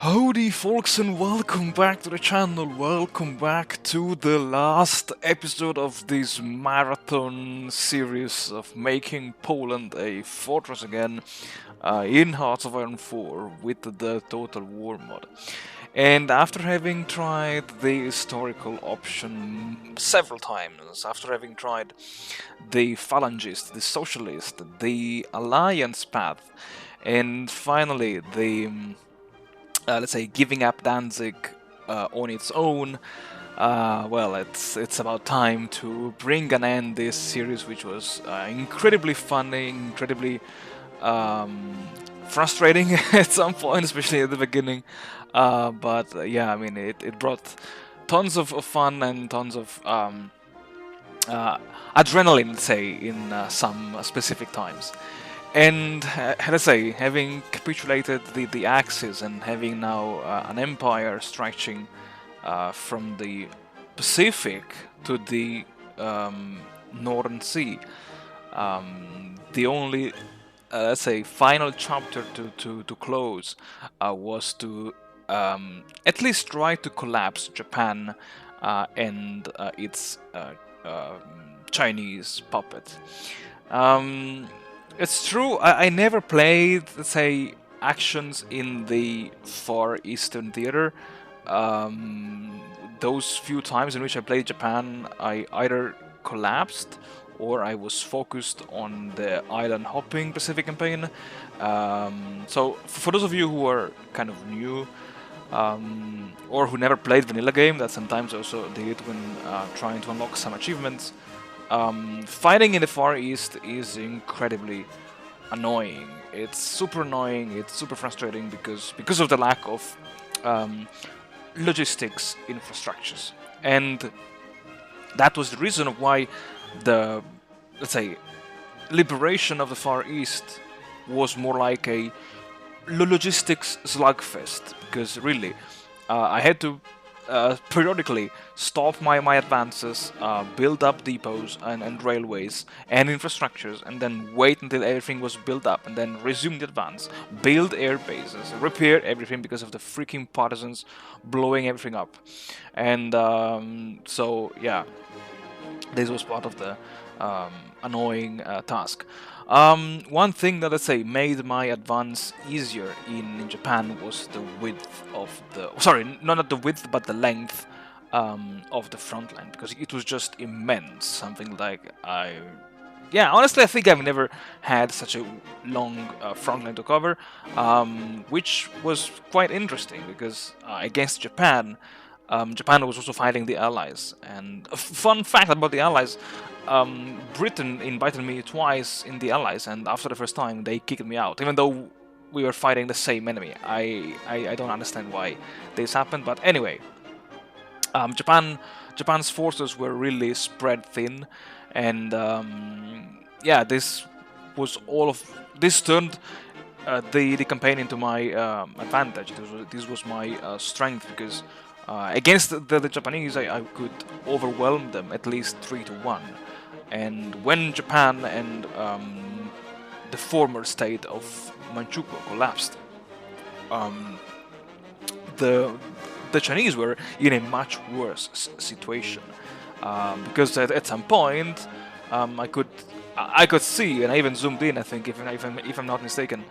Howdy folks and welcome back to the channel, welcome back to the last episode of this marathon series of making Poland a fortress again in Hearts of Iron 4 with the Total War mod. And after having tried the historical option several times, after having tried the Phalangist, the Socialist, the Alliance path, and finally the let's say giving up Danzig on its own. Well, it's about time to bring an end this series, which was incredibly funny, incredibly frustrating at some point, especially at the beginning. But yeah, I mean, it brought tons of fun and tons of adrenaline, let's say, in some specific times. And let's say, having capitulated the Axis and having now an empire stretching from the Pacific to the Northern Sea, the only, let's say, final chapter to close was to at least try to collapse Japan and its Chinese puppet. It's true, I never played, let's say, actions in the Far Eastern Theater. Those few times in which I played Japan, I either collapsed or I was focused on the island hopping Pacific campaign. So, for those of you who are kind of new, or who never played vanilla game, that sometimes also did when trying to unlock some achievements, fighting in the Far East is incredibly annoying. It's super annoying. It's super frustrating because of the lack of logistics infrastructures, and that was the reason why the, let's say, liberation of the Far East was more like a logistics slugfest, because really I had to periodically stop my advances, build up depots and railways and infrastructures, and then wait until everything was built up, and then resume the advance, build air bases, repair everything because of the freaking partisans blowing everything up. And so yeah, this was part of the annoying task. One thing that, let's say, made my advance easier in Japan was the width of the... Sorry, not the width, but the length of the front line, because it was just immense. Something like Yeah, honestly, I think I've never had such a long front line to cover, which was quite interesting, because against Japan, Japan was also fighting the Allies. And a fun fact about the Allies, Britain invited me twice in the Allies, and after the first time, they kicked me out, even though we were fighting the same enemy. I don't understand why this happened, but anyway, Japan's forces were really spread thin, and yeah, this was all of this turned the campaign into my advantage. This was my strength, because against the Japanese, I could overwhelm them at least 3-1. And when Japan and the former state of Manchukuo collapsed, the Chinese were in a much worse situation, because at some point I could see, and I even zoomed in, I think, if I'm not mistaken,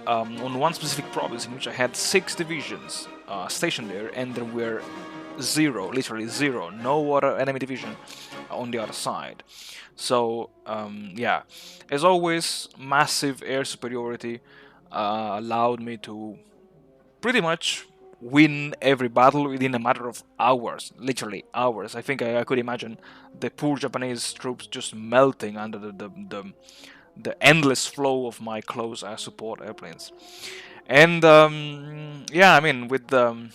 on one specific province in which I had 6 divisions stationed there, and there were zero, literally zero, no other enemy division on the other side. So yeah, as always, massive air superiority allowed me to pretty much win every battle within a matter of hours, literally hours. I think I could imagine the poor Japanese troops just melting under the endless flow of my close air support airplanes. And yeah, I mean, with the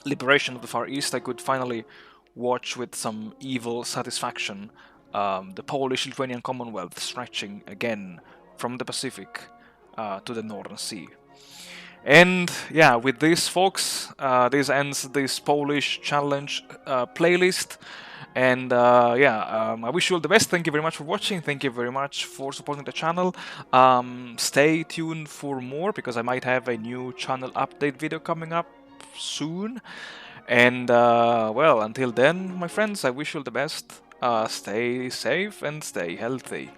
liberation of the Far East, I could finally watch with some evil satisfaction the Polish-Lithuanian Commonwealth stretching again from the Pacific to the Northern Sea. And yeah, with this, folks, this ends this Polish challenge playlist. And I wish you all the best. Thank you very much for watching. Thank you very much for supporting the channel. Stay tuned for more, because I might have a new channel update video coming up soon. And well, until then, my friends, I wish you all the best. Stay safe and stay healthy.